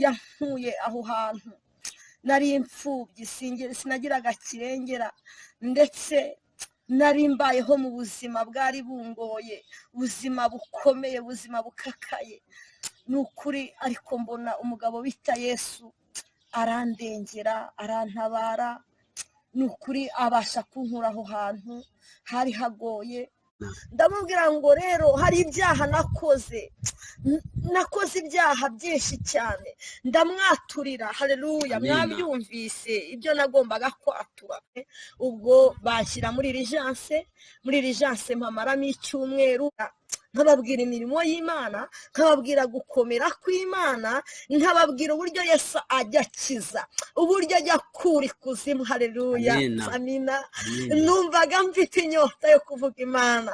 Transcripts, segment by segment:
yankuye aho hantu nari imfubyi sinagiraga kirengera, ndetse nari mbayeho mu buzima bwari bungoye, ubuzima bukomeye, ubuzima bukakaye. Ni ukuri ariko mbona umugabo bita Yesu arandengera, arantabara. Ni ukuri abasha kunkura aho hantu hari hagoye. Ndamubwira ngo rero hari ibyaha nakoze ibyaha byinshi cyane, ndamwaturira. Haleluya, mwabyumvise ibyo nagombaga kwatura. Ubwo banshyira muri irijanse mpamaramo icyumweru, nkababwira imirimo y'Imana, nkababwira gukomera kw'Imana, nkababwira uburyo Yesu ajya akiza, uburyo ajya akura ikuzimu. Haleluya, amina. Numvaga mfite inyota yo kuvuga Imana.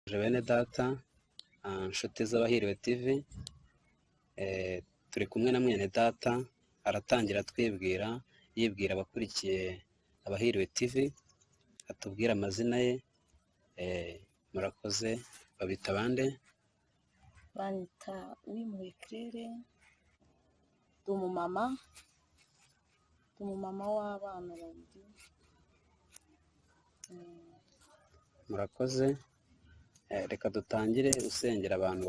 Bene data, inshuti z'Abahiriwe TV, turi kumwe na mwene data, aratangira yibwira abakurikiye Abahiriwe TV, atubwira amazina ye. Murakoze. Babita bande? Banyita Uwimpuhwe Claire, ndi umumama w'abana babiri. Murakoze. Reka dutangire usengera abantu.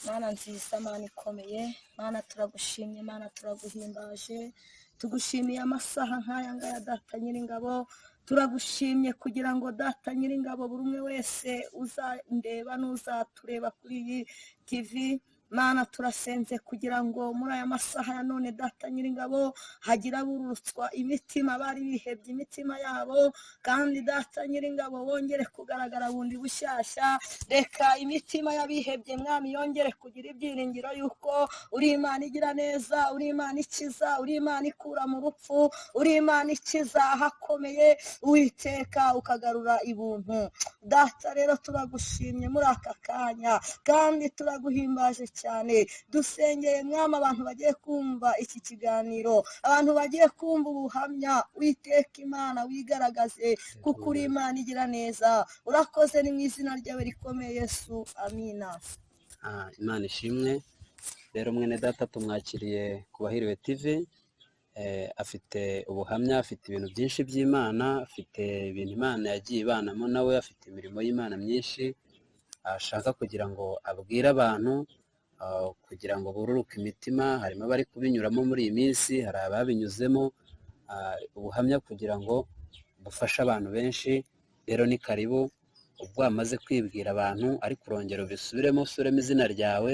Mana nziza, Mana ikomeye, Mana turagushimye, Mana turaguhimbaje, tugushimiye amasaha nk'aya ngaya Data Nyiringabo. Turagushimye kugira ngo Data Nyiringabo buri umwe wese uzandeba n'uzatureba kuri iyi TV, Mana turasenze kugira ngo muri aya masaha ya none Data Nyiringabo hagira burutswa imitima, bari bihebye imitima yabo, kandi Data Nyiringabo bongere kugaragara bundi bushyashya. Reka imitima y'abihebye Mwami yongere kugira ibyiringiro yuko uri Imana igira neza, uri Imana ikiza, uri Imana ikura mu rupfu, uri Imana ikiza ahakomeye. Uwiteka ukagarura ibuntu. Data rero turagushimye muri aka kanya, kandi turaguhimbaje cyane. Dusengeye Mwami abantu bagiye kumva iki kiganiro, abantu bagiye kumva ubuhamya. Witeka Imana wigaragaze, kuko uri Imana igira neza. Urakoze, ni mu izina ryawe rikomeye Yesu, amina. Imana ishimwe. Rero mwene data tumwakiriye ku Bahiriwe TV. Afite ubuhamya, afite ibintu byinshi by'Imana, afite ibintu Imana yagiye ibanamo nawe, afite imirimo y'Imana myinshi ashaka kugira ngo abwire abantu, kugira ngo bururuke imitima. Harimo abari kubinyuramo muri iyi minsi, hari ababinyuzemo. Ubuhamya kugira ngo bufashe abantu benshi. Rero ni karibu. Ubwo amaze kwibwira abantu, ariko urongera ubisubiremo, usubiremo izina ryawe,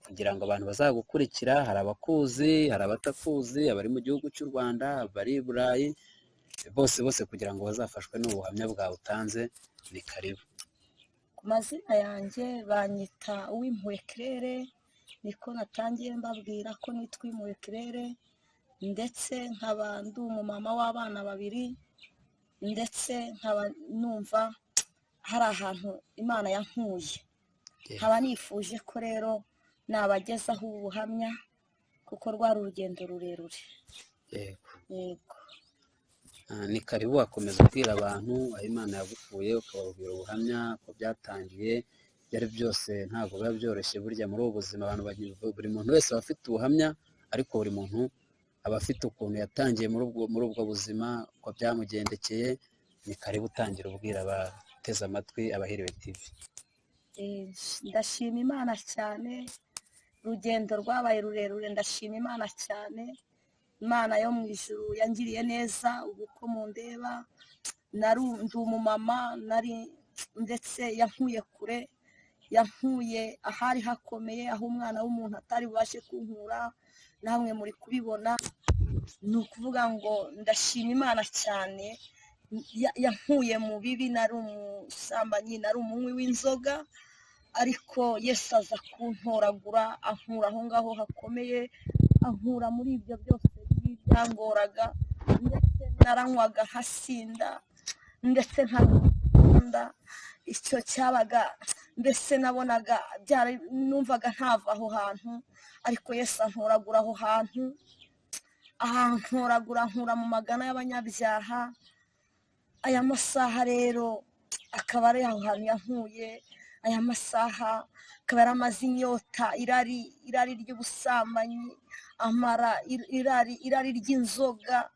kugira ngo abantu bazagukurikira. Hari abakuzi, hari abatakuzi, abari mu gihugu cy'u Rwanda, abari i Burayi, bose kugira ngo bazafashwe n'ubuhamya bwawe utanze. Ni karibu. Ku mazina yanjye banyita Uwimpuhwe Claire, niko natangiye mbabwira ko nitwa Uwimpuhwe Claire, ndetse nkaba ndi umumama w'abana babiri, ndetse nkaba numva hari ahantu Imana yankuye. Nkaba nifuje ko rero nabagezaho ubuhamya, kuko rwari urugendo rurerure. Yego. Ni karibu. Wakomeza kubwira abantu aho Imana yagukuye, ukababwira ubuhamya ko byatangiye. Byari byose ntabwo biba byoroshye burya muri ubu buzima. Abantu buri muntu wese aba afite ubuhamya, ariko buri muntu aba afite ukuntu yatangiye muri ubwo buzima, uko byamugendekeye. Ni karibu utangira ubwira abateze amatwi Abahiriwe TV. Ndashima Imana cyane, urugendo rwabaye rurerure. Ndashima Imana cyane, Imana yo mu ijuru yangiriye neza. Ubu ko mundeba, ndi umumama, ndetse yankuye kure, yankuye ahari hakomeye, aho umwana w'umuntu atari bubashe kunkura. Namwe muri kubibona. Ni ukuvuga ngo ndashima Imana cyane, yankuye mu bibi. Nari umusambanyi, nari umunywi w'inzoga, ariko Yesu aza kuntoragura, ankura aho ngaho hakomeye, ankura muri ibyo byose byangoraga. Ndetse naranywaga hasinda, ndetse nkakunda. Icyo cyabaga, mbese nabonaga numvaga ntava aho hantu, ariko Yesu antoragura aho hantu, ahantoragura, ankura mu magana y'abanyabyaha, aya masaha rero akaba ari aho hantu yankuye, aya masaha akaba yari amaze inyota, irari ry'ubusambanyi, amara irari ry'inzoga.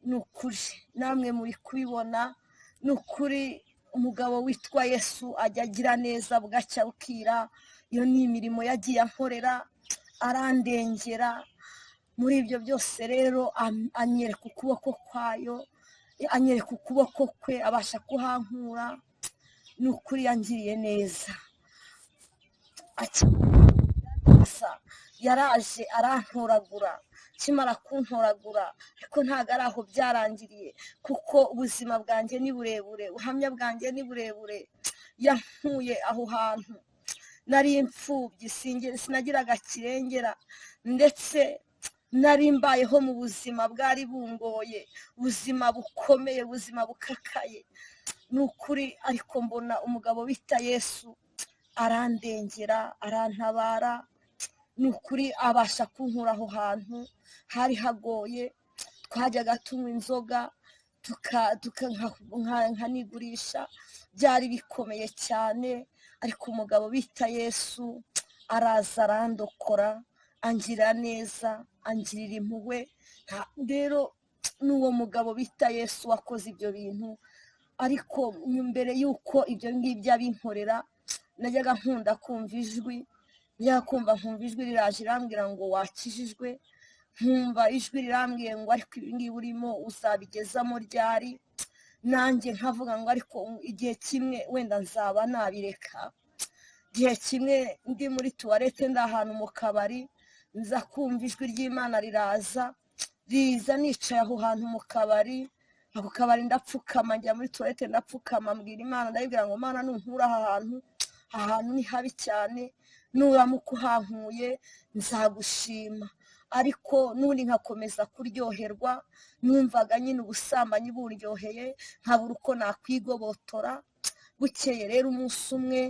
Ni ukuri namwe muri kubibona, ni ukuri umugabo witwa Yesu ajya agira neza bugacya bukira. Iyo ni imirimo yagiye ankorera, arandengera muri ibyo byose. Rero anyereka ukuboko kwayo, anyereka ukuboko kwe, abasha kuhankura. Ni ukuri yangiriye neza. Yaraje arantoragura, kimara kuntoragura, ariko ntabwo ari aho byarangiriye, kuko ubuzima bwanjye ni burebure, ubuhamya bwanjye ni burebure. Yankuye aho hantu nari imfubyi, sinagiraga kirengera, ndetse nari mbayeho mu buzima bwari bungoye, ubuzima bukomeye, ubuzima bukakaye. Ni ukuri ariko mbona umugabo bita Yesu arandengera, arantabara. Ni ukuri abasha kunkura aho hantu hari hagoye. Twajyaga tunywa inzoga nkanigurisha, byari bikomeye cyane, ariko umugabo bita Yesu araza arandokora, angirira neza, angirira impuhwe. Rero n'uwo mugabo bita Yesu wakoze ibyo bintu. Ariko mbere y'uko ibyo ngibyo abinkorera, najyaga nkunda kumva ijwi, nkumva ijwi riraje rirambwira ngo wakijijwe, nkumva ijwi rirambwiye ngo ariko ibi ngibi urimo uzabigezamo ryari. Nanjye nkavuga ngo ariko igihe kimwe wenda nzaba nabireka. Igihe kimwe ndi muri tuwarete, ndi ahantu mu kabari, nza kumva ijwi ry'Imana riza nicaye aho hantu mu kabari. Ako kabari ndapfukama, njya muri tuwarete ndapfukama, mbwira Imana, ndayibwira ngo Mana nunkura aha hantu ni habi cyane, nuramuka uhankuye nzagushima. Ariko n'ubundi nkakomeza kuryoherwa, numvaga nyine ubusambanyi buryoheye, nkabura uko nakwigobotora. Bukeye rero umunsi umwe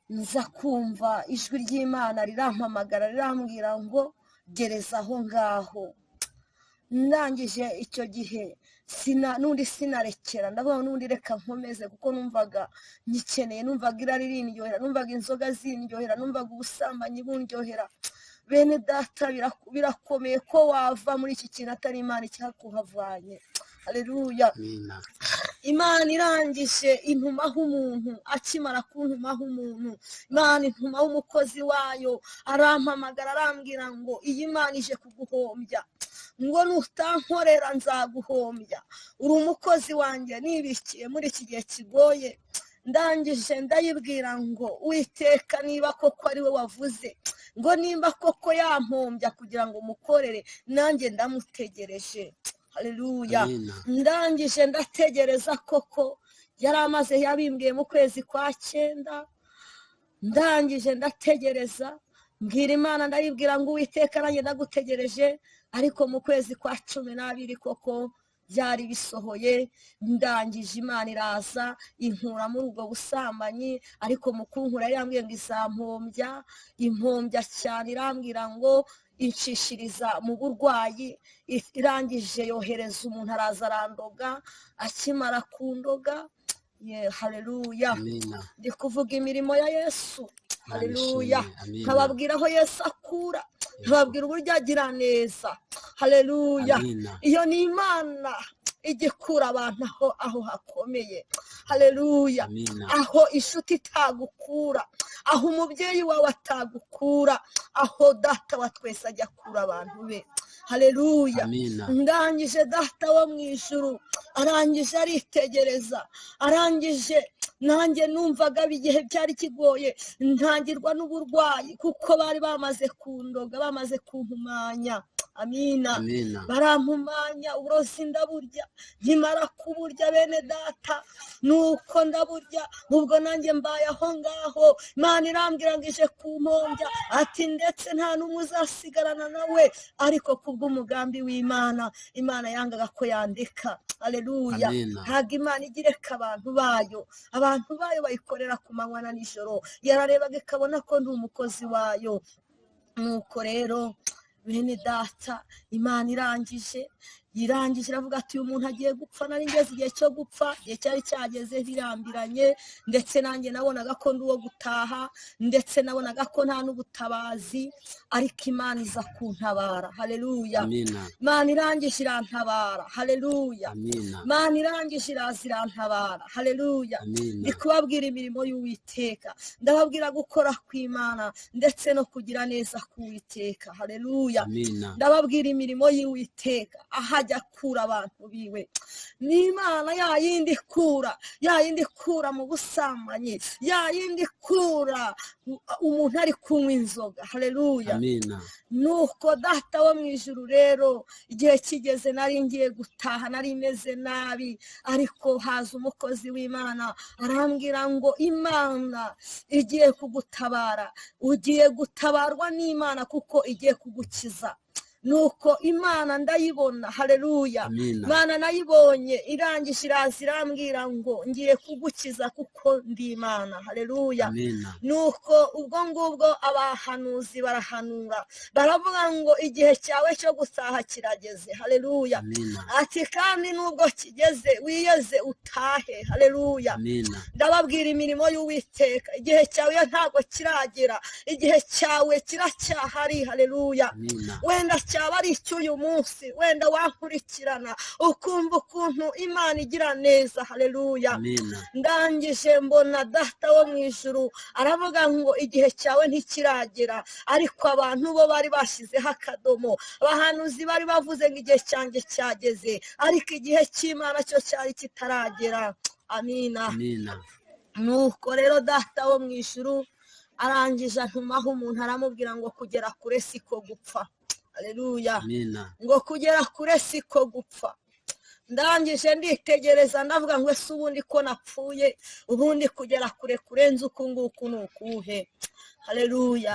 nza kumva ijwi ry'Imana rirampamagara, rirambwira ngo gereza aho ngaho. Ndangije icyo gihe n'undi sinarekera, ndavuga n'undi reka nkomeze, kuko numvaga nyikeneye, numvaga irari rindyohera, numvaga inzoga zindyohera, numvaga ubusambanyi bundyohera. Bene data, birakomeye ko wava muri iki kintu atari Imana icyakuhavanye. Haleluya. Imana irangije intumaho umuntu. Akimara kuntumaho umuntu, Imana intumaho umukozi wayo, arampamagara arambwira ngo iyi Mana ije kuguhombya, ngo nutankorera nzaguhombya, uri umukozi wanjye nibikiye muri iki gihe kigoye. Ndangije ndayibwira ngo Uwiteka, niba koko ari we wavuze ngo nimba koko yampombya kugira ngo mukorere, nanjye ndamutegereje. Haleluya. Ndangije ndategereza, koko yari amaze yabimbwiye mu kwezi kwa 9. Ndangije ndategereza, mbwira Imana, ndayibwira ngo Uwiteka, nanjye ndagutegereje. Ariko mu kwezi kwa 12 koko byari bisohoye. Ndangije Imana iraza inkura muri ubwo busambanyi, ariko mu kunkura yambwiye ngo impombya cyane, irambwira ngo incishiriza mu burwayi. Irangije yohereza umuntu, araza arandoga. Akimara kundoga, haleluya, ndi kuvuga imirimo ya Yesu. Haleluya. Nkababwira aho Yesu akura, nkababwira uburyo agira neza. Haleluya. Iyo ni Imana igikura abantu aho hakomeye. Haleluya. Aho inshuti itagukura, aho umubyeyi wawe atagukura, aho data wa twese ajya akura abantu be. Haleluya. Ndangije data wo mu ijuru arangije aritegereza, arangije nanjye numvaga igihe byari kigoye, ntangirwa n'uburwayi, kuko bari bamaze kundoga, bamaze kumpumanya. Amina. Barampumanya, uburozi ndaburya. Nkimara kuburya bene data, nuko ndaburya, ubwo nanjye mbaye aho ngaho. Imana irambwira ngo ije kumpombya, ati ndetse nta n'umwe uzasigarana nawe, ariko kubw'umugambi w'Imana. Imana yangaga ko yandika. Haleluya. Ntabwo Imana igireka abantu bayo bayikorera ku manywa na nijoro. Yararebaga ikabona ko ndi umukozi wayo. Nuko rero bene data, Imana irangije irangije iravuga ati uyu muntu agiye gupfa, nari ngeze igihe cyo gupfa, igihe cyari cyageze birambiranye, ndetse nanjye nabonaga ko ndi uwo gutaha, ndetse nabonaga ko nta n'ubutabazi, ariko Imana iza kuntabara. Haleluya. Imana irangije irantabara. Haleluya. Imana irangije iraza irantabara. Haleluya. Ndi kubabwira imirimo y'Uwiteka, ndababwira gukora kw'Imana ndetse no kugira neza k'Uwiteka. Haleluya. Ndababwira imirimo y'Uwiteka, ahajya kura abantu biwe. Ni Imana ya yindi ikura mu busambanyi, ya yindi ikura umuntu ari kunywa inzoga. Haleluya. Nuko Data wo mu ijuru rero, igihe kigeze nari ngiye gutaha, nari meze nabi, ariko haza umukozi w'Imana arambwira ngo Imana igiye kugutabara, ugiye gutabarwa n'Imana kuko igiye kugukiza. Nuko Imana ndayibona. Haleluya. Imana nayibonye irangije iraza irambwira ngo ngiye kugukiza kuko ndi Imana. Haleluya. Nuko ubwo ngubwo abahanuzi barahanura, baravuga ngo igihe cyawe cyo gutaha kirageze. Haleluya. Ati kandi nubwo kigeze wiyeze utahe. Haleluya. Ndababwira imirimo y'Uwiteka, igihe cyawe ntabwo kiragera, igihe cyawe kiracyahari. Haleluya. Wenda cyaba ari icy'uyu munsi, wenda wankurikirana ukumva ukuntu Imana igira neza. Haleluya. Ndangije mbona Data wo mu ijuru aravuga ngo igihe cyawe ntikiragera, ariko abantu bo bari bashyizeho akadomo. Abahanuzi bari bavuze ngo igihe cyanjye cyageze, ariko igihe cy'Imana cyo cyari kitaragera. Amina. Nuko rero Data wo mu ijuru arangije antumaho umuntu aramubwira ngo kugera kure siko gupfa. Haleluya. Ngo kugera kure siko gupfa. Ndangije nditegereza ndavuga ngo ese ubundi ko napfuye, ubundi kugera kure kurenza uku nguku ni ukuhe? Haleluya.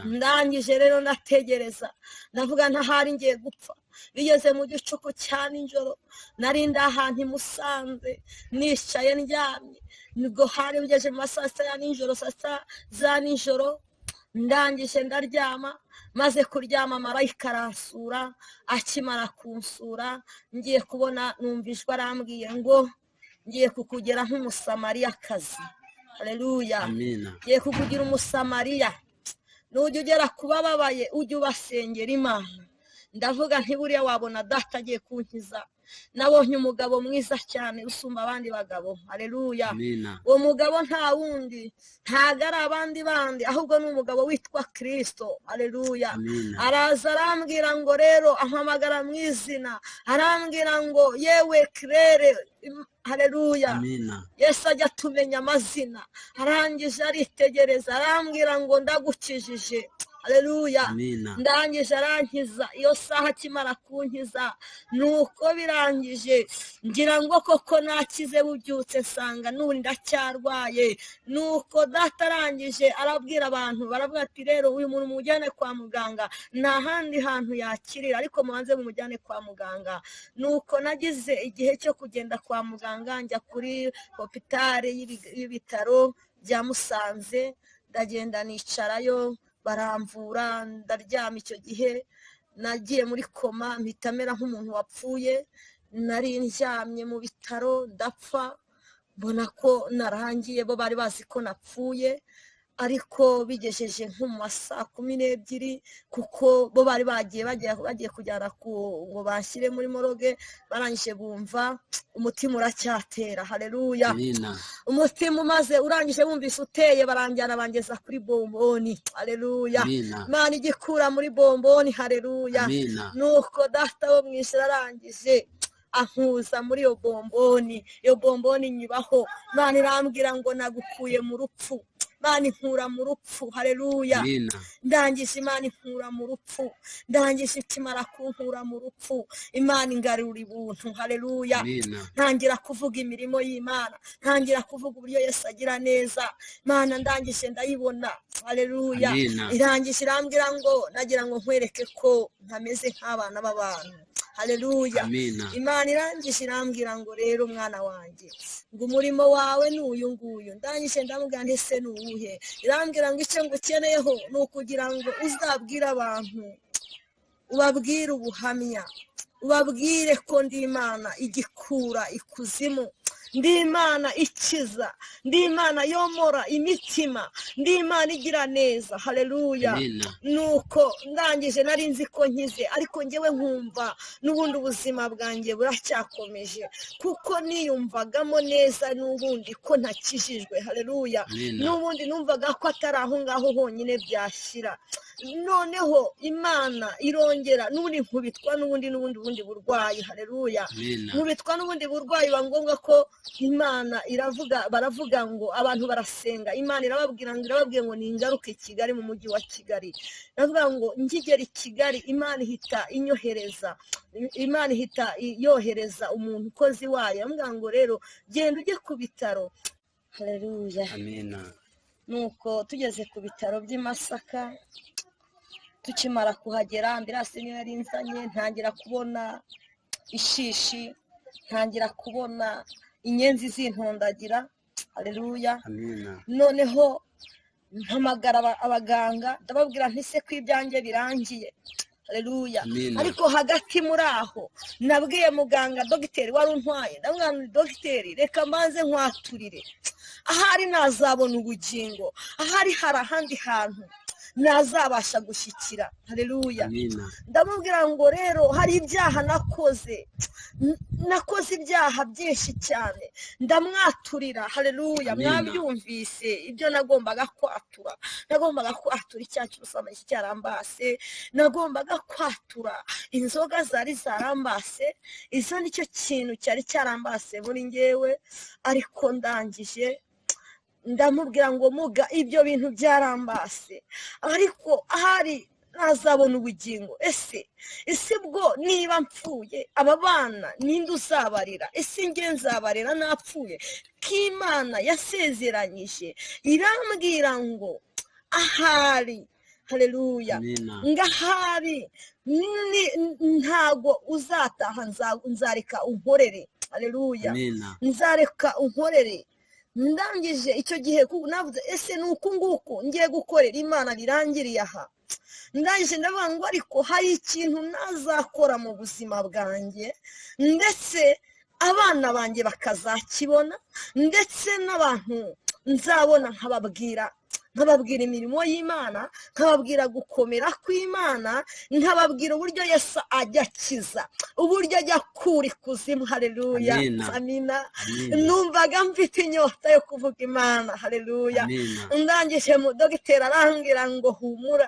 Ndangije rero ndategereza ndavuga ntahari ngiye gupfa. Bigeze mu gicuku cya nijoro, nari ndi ahantu i Musanze nicaye ndyamye, nibwo hari bigeze mu masaa sita ya nijoro, saa sita za nijoro. Ndangije ndaryama, maze kuryama marayika aransura. Akimara kunsura ngiye kubona numva ijwi arambwiye ngo ngiye kukugera nk'umusamariyakazi. Haleluya. Ngiye kukugira umusamariya, nujya ugera ku bababaye ujye ubasengera Imana. Ndavuga nti buriya wabona Data agiye kunkiza. Nabonye umugabo mwiza cyane usumba abandi bagabo. Haleluya. Uwo mugabo nta wundi, ntago ari abandi bandi, ahubwo ni umugabo witwa Kristo. Haleluya. Araza arambwira ngo rero ampamagara mu izina, arambwira ngo yewe Claire. Haleluya. Yesu ajya tumenya amazina. Arangije aritegereza arambwira ngo ndagukijije. Haleluya. Ndangije arankiza. Iyo saha akimara kunkiza, nuko birangije ngira ngo koko nakize bubyutse nsanga n'ubundi ndacyarwaye. Nuko Data arangije arabwira abantu, baravuga ati rero uyu muntu mujyane kwa muganga, nta handi hantu yakirira, ariko mubanze mumujyane kwa muganga. Nuko nagize igihe cyo kugenda kwa muganga, njya kuri hopitale y'ibitaro bya Musanze, ndagenda nicarayo baramvura, ndaryama. Icyo gihe nagiye muri koma, mpita mera nk'umuntu wapfuye. Nari ndyamye mu bitaro ndapfa, mbona ko narangiye. Bo bari bazi ko napfuye, ariko bigejeje nko mu masaa 12, kuko bo bari bagiye kujyana ngo bashyire muri moroge. Barangije bumva umutima uracyatera. Haleluya. Umutima umaze urangije bumvise uteye, baranjyana bangeza kuri bomboni. Haleluya. Imana igikura muri bomboni. Haleluya. Nuko Data wo mu ijuru arangije ankuza muri iyo bomboni. Iyo bomboni nyibaho. Imana irambwira ngo nagukuye mu rupfu, Imana inkura mu rupfu. Haleluya. Ndangije Imana inkura mu rupfu. Ndangije ikimara kunkura mu rupfu, Imana ingarura ibuntu. Haleluya. Ntangira kuvuga imirimo y'Imana, ntangira kuvuga uburyo Yesu agira neza. Imana ndangije ndayibona. Haleluya. Irangije irambwira ngo nagira ngo nkwereke ko ntameze nk'abana b'abantu. Haleluya. Imana irangije irambwira ngo rero mwana wanjye, ngo umurimo wawe ni uyu nguyu. Ndangije ndamubwira nti ese ni uwuhe? Irambwira ngo icyo ngukeneyeho ni ukugira ngo uzabwire abantu, ubabwire ubuhamya ubabwire ko ndi Imana igikura ikuzimu, ndi Imana ikiza, ndi Imana yomora imitima, ndi Imana igira neza. Haleluya. Nuko ndangije nari nzi ko nkize, ariko njyewe nkumva n'ubundi ubuzima bwanjye buracyakomeje, kuko niyumvagamo neza n'ubundi ko ntakijijwe. Haleluya. N'ubundi numvaga ko atari aho ngaho honyine byashyira. Noneho Imana irongera n'ubundi nkubitwa n'ubundi burwayi. Haleluya. Nkubitwa n'ubundi burwayi, biba ngombwa ko Imana baravuga ngo abantu barasenga, Imana irababwiye ngo ningaruke Kigali, mu mujyi wa Kigali. Iravuga ngo ngigera i Kigali, Imana ihita yohereza umuntu ukozi wayo, avuga ngo rero genda ujye ku bitaro. Haleluya. Amina. Nuko tugeze ku bitaro by'i Masaka, tukimara kuhagera, ambirasi niyo yari inzanye, ntangira kubona ishishi, ntangira kubona inyenzi zintondagira. Haleluya. Amina. Noneho mpamagara abaganga, ndababwira nti se ko ibyanjye birangiye. Haleluya. Ariko hagati muri aho nabwiye muganga, dogiteri wari untwaye, ndamubwira nti dogiteri, reka mbanze nkwaturire, ahari nazabona ubugingo, ahari hari ahandi hantu nazabasha gushyikira. Haleluya. Ndamubwira ngo rero hari ibyaha nakoze ibyaha byinshi cyane, ndamwaturira. Haleluya. Mwabyumvise ibyo nagombaga kwatura icyaha cy'ubusambanyi cyarambase, nagombaga kwatura inzoga zari zarambase, izo nicyo kintu cyari cyarambase muri njyewe. Ariko ndangije ndamubwira ngo muga, ibyo bintu byarambase, ariko ahari nazabona ubugingo. ese bwo niba mpfuye, aba bana ninde uzabarira? Ese njye nzabarera napfuye? K'Imana yasezeranyije irambwira ngo ahari. Haleluya. Ngahari ntago uzataha, nzareka unkorere. Haleluya. Nzareka unkorere. Ndangije icyo gihe navuze ese nuko nguko ngiye gukorera Imana birangiriye aha. Ndangije ndavuga ngo ariko hari ikintu nazakora mu buzima bwanjye, ndetse abana banjye bakazakibona, ndetse n'abantu nzabona nkababwira imirimo y'Imana, nkababwira gukomera kw'Imana, nkababwira uburyo Yesu ajya akiza, uburyo ajya akura ikuzimu. Haleluya. Amina. Numvaga mfite inyota yo kuvuga Imana. Haleluya. Ndangije mu dogiteri arambwira ngo humura,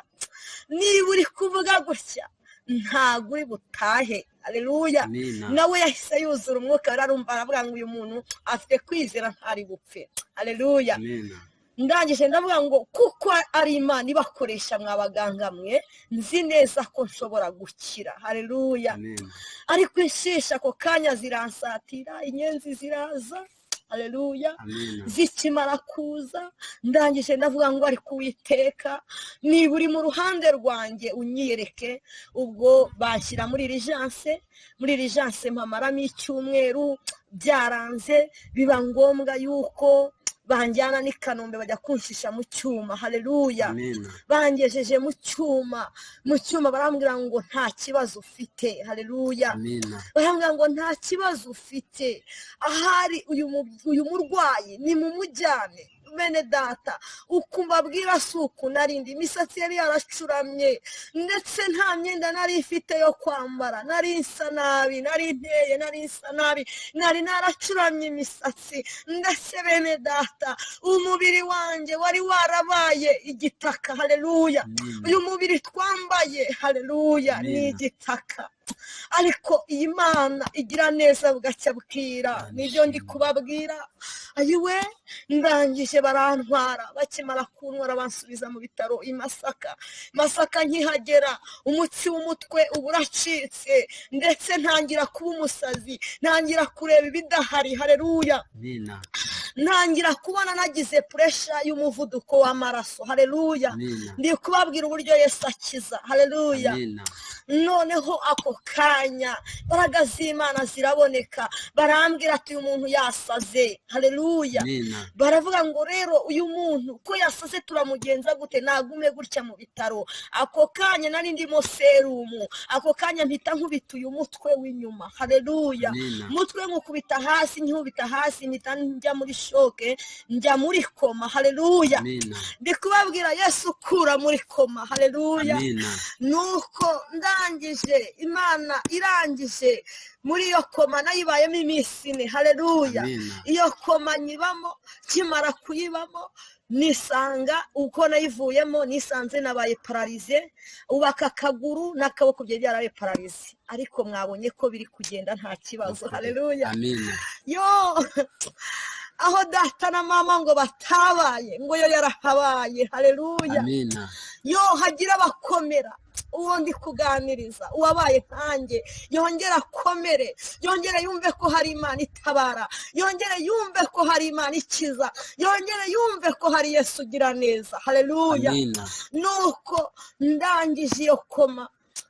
niba uri kuvuga gutya ntabwo uri butahe. Haleluya. Nawe yahise yuzura umwuka, ararumva aravuga ngo uyu muntu afite kwizera ntari bupfe. Haleluya. Ndangije ndavuga ngo kuko ari Imana ibakoresha mwabaganga mwe, nzi neza ko nshobora gukira. Haleluya. Ariko inshisha ako kanya ziransatira, inyenzi ziraza. Haleluya. Zikimara kuza, ndangije ndavuga ngo ariko Uwiteka, niba uri mu ruhande rwanjye unyiyereke. Ubwo bashyira muri rijanse mpamaramo icyumweru, byaranze biba ngombwa yuko banjyana n'i Kanombe bajya kunshisha mu cyuma. Haleluya. Bangejeje mu cyuma barambwira ngo nta kibazo ufite. Haleluya. Barambwira ngo nta kibazo ufite, ahari uyu murwayi ni mu mujyane. Bene data, ukumva abwira suku narindi, imisatsi yari yaracuramye, ndetse nta myenda nari ifite yo kwambara, nari nsa nabi, nari nteye, nari nsa nabi, nari naracuramye imisatsi, ndetse bene data, umubiri wanjye wari warabaye igitaka. Haleluya. Uyu mubiri twambaye, haleluya, ni igitaka. Ariko iyi Mana igira neza bugacya bwira, nibyo ndi kubabwira. Ayiwe, ndangije barantwara, bakimara kuntwara bansubiza mu bitaro i Masaka. Nkihagera umutsi w'umutwe uba uracitse, ndetse ntangira kuba umusazi, ntangira kureba ibidahari. Haleluya. ntangira kubona nagize puresha y'umuvuduko w'amaraso. Haleluya. Amina. Ndi kubabwira uburyo Yesu akiza. Haleluya. Amina. Noneho ako kanya imbaraga z'Imana ziraboneka, barambwira ati uyu muntu yasaze. Haleluya. Amina. Baravuga ngo rero uyu muntu ko yasaze turamugenza gute, nagume gutya mu bitaro. Ako kanya nari ndimo serumu, ako kanya mpita nkubita uyu mutwe w'inyuma. Haleluya. Amina. Mutwe nkukubita hasi, nkubita hasi, mpita njya muri shoke, njya muri koma. Haleluya. Amina. Ndi kubabwira Yesu kura muri koma. Haleluya. Amina. Nuko ndangije, Imana irangije muri iyo koma nayibayemo iminsi 4. Haleluya. Amina. Iyo koma nyibamo, kimara kuyibamo nisanga uko nayivuyemo nisanze nabaye paralize, ubaka akaguru n'akaboko bye byarabaye paralize, ariko mwabonye ko biri kugenda nta kibazo. Haleluya. Amina. Yo aho data na mama ngo batabaye, ngo yo yarahabaye. Haleluya. Amina. Yo hagira abakomera uwo ndi kuganiriza, uwabaye nkanjye yongera akomere, yongere yumve ko hari Imana itabara, yongere yumve ko hari Imana ikiza, yongere yumve ko hari Yesu ugira neza. Haleluya. Amina. Nuko ndangije iyo koma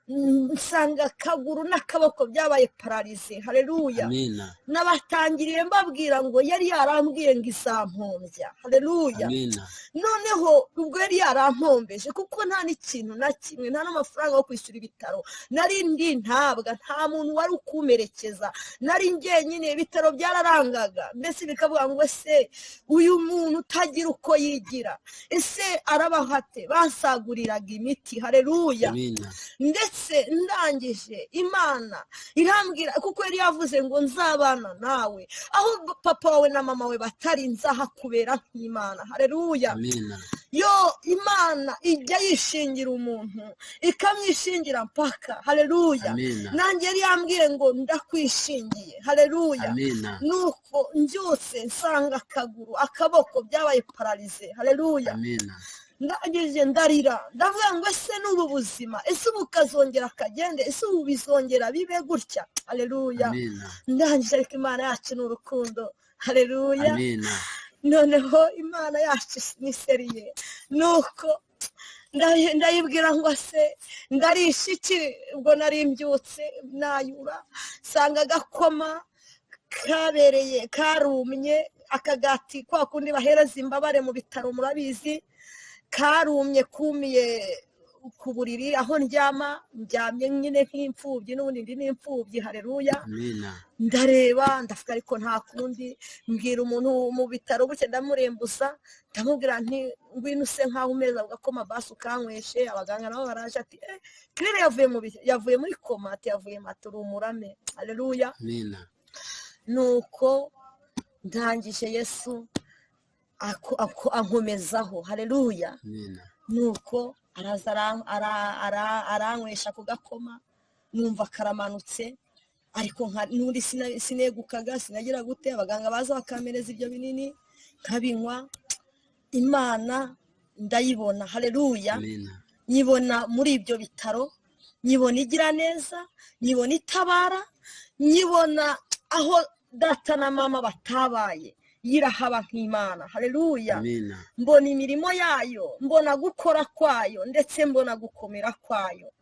nsanga akaguru n'akaboko byabaye paralize. Haleluya. Amina. Nabatangiriye mbabwira ngo yari yarambwiye ngo izampombya. Haleluya. Amina. Noneho ubwo yari yarampombeje kuko nta n'ikintu na kimwe, nta n'amafaranga yo kwishyura ibitaro nari ndi, ntabwa nta muntu wari ukumerekeza, nari njyenyine. Ibitaro byararangaga, mbese bikavuga ngo ese uyu muntu utagira uko yigira, ese arabahate, basaguriraga imiti. Haleluya. Amina. Ndetse ndangije Imana irambwira, kuko yari yavuze ngo nzabana nawe aho papa wawe na mama we batari, nzahakubera nk'Imana. Haleluya. Amina. Yo Imana ijya yishingira umuntu ikamwishingira mpaka. Haleluya. Amina. Nanjye yari yambwiye ngo ndakwishingiye. Haleluya. Amina. Nuko mbyutse nsanga akaguru akaboko byabaye paralize. Haleluya. Amina. ndangije ndarira, ndavuga ngo ese n'ubu buzima, ese ubu kazongera akagende, ese ubu bizongera bibe gutya. Haleluya. Amina. Ndangije ariko Imana yacu ni urukundo. Haleluya. Amina. Noneho Imana yacu ni seriye. Nuko ndayibwira ngo se ndarisha iki, ubwo nari mbyutse nayura sanga agakoma kabereye karumye, akagati kwa kundi bahereza imbabare mu bitaro murabizi, karumye kumiye ku buriri aho ndyamye nyine nk'imfubyi, n'ubundi ndi n'imfubyi. Haleluya. Amina. Ndareba ndavuga ariko nta kundi, mbwira umuntu mu bitaro buke ndamurembuza, ndamubwira nti ngwino use nkaho umeza ugakoma basi ukanyweshe. Abaganga nabo baraje ati Claire yavuye muri koma, ati yavuye maturu umurame. Haleluya. Amina. Nuko ndangije Yesu ankomezaho. Haleluya. Amina. Nuko araza aranywesha ku gakoma, numva karamanutse, ariko n'undi sinegukaga, sinagira gute. Abaganga baza bakamereza ibyo binini nkabinywa. Imana ndayibona. Haleluya. Amina. Nyibona muri ibyo bitaro, nyibona igira neza, nyibona itabara, nyibona aho data na mama batabaye yirahaba nk'Imana. Haleluya. Amina. Mbona imirimo yayo, mbona gukora kwayo, ndetse mbona gukomera kwayo.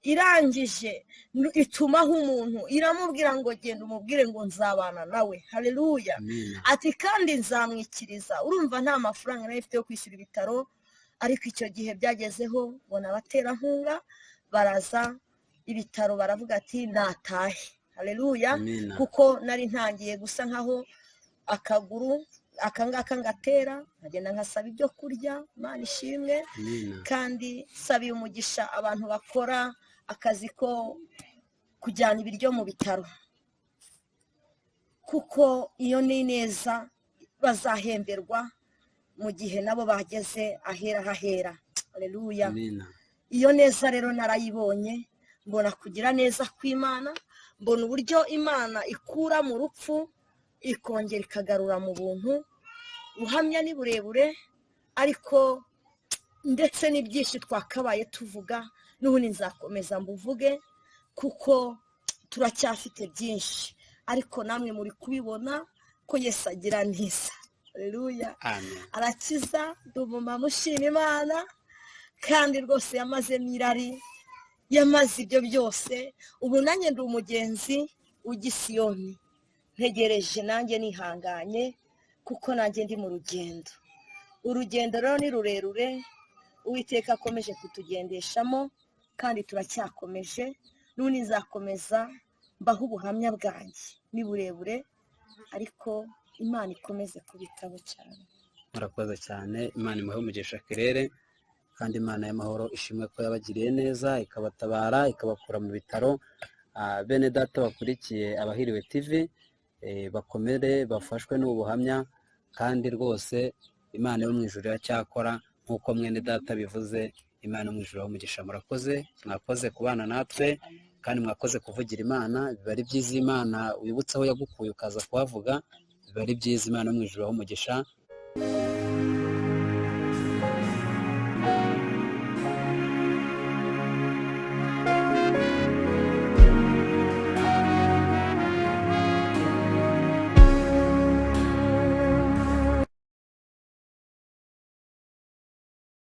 Irangije itumaho umuntu, iramubwira ngo genda umubwire ngo nzabana nawe. Haleluya. Amina. Ati kandi nzamwikiriza. Urumva nta mafaranga nari mfite yo kwishyura ibitaro, ariko icyo gihe byagezeho mbona abaterankunga baraza, ibitaro baravuga ati natahe. Haleluya. Amina. Kuko nari ntangiye gusa nkaho akaguru akangaka ngatera, nkagenda nkasaba ibyo kurya. Imana ishimwe. Amina. Kandi sabiye umugisha abantu bakora akazi ko kujyana ibiryo mu bitaro, kuko iyo ni neza bazahemberwa mu gihe nabo bageze ahera hahera. Haleluya. Amina. Iyo neza rero narayibonye, mbona kugira neza kw'Imana, mbona uburyo Imana ikura mu rupfu ikongera ikagarura mu buntu. Ubuhamya ni burebure, ariko ndetse n'ibyinshi twakabaye tuvuga, n'ubundi nzakomeza mbuvuge kuko turacyafite byinshi, ariko namwe muri kubibona ko Yesu agira neza. haleluya, amen. arakiza. Ndi umumama ushima Imana kandi rwose yamazemo irari, yamaze ibyo byose. Ubu nanjye ndi umugenzi w'igisiyoni, ntegereje nanjye nihanganye kuko nanjye ndi mu rugendo. Urugendo rero ni rurerure, Uwiteka akomeje kutugendeshamo kandi turacyakomeje. N'ubundi nzakomeza mbaho ubuhamya bwanjye, ni burebure ariko Imana ikomeze kubitaho cyane. Murakoze cyane, Imana imuhe umugisha Claire, kandi Imana y'amahoro ishimwe ko yabagiriye neza ikabatabara ikabakura mu bitaro. Bene data bakurikiye Abahiriwe TV, bakomere bafashwe n'ubu buhamya, kandi rwose Imana yo mu ijuru iracyakora nk'uko mwene data bivuze. Imana yo mu ijuru umugisha. Murakoze, mwakoze kubana natwe kandi mwakoze kuvugira Imana. Biba ari byiza Imana wibutse aho yagukuye ukaza kuhavuga, biba ari byiza. Imana yo mu ijuru umugisha.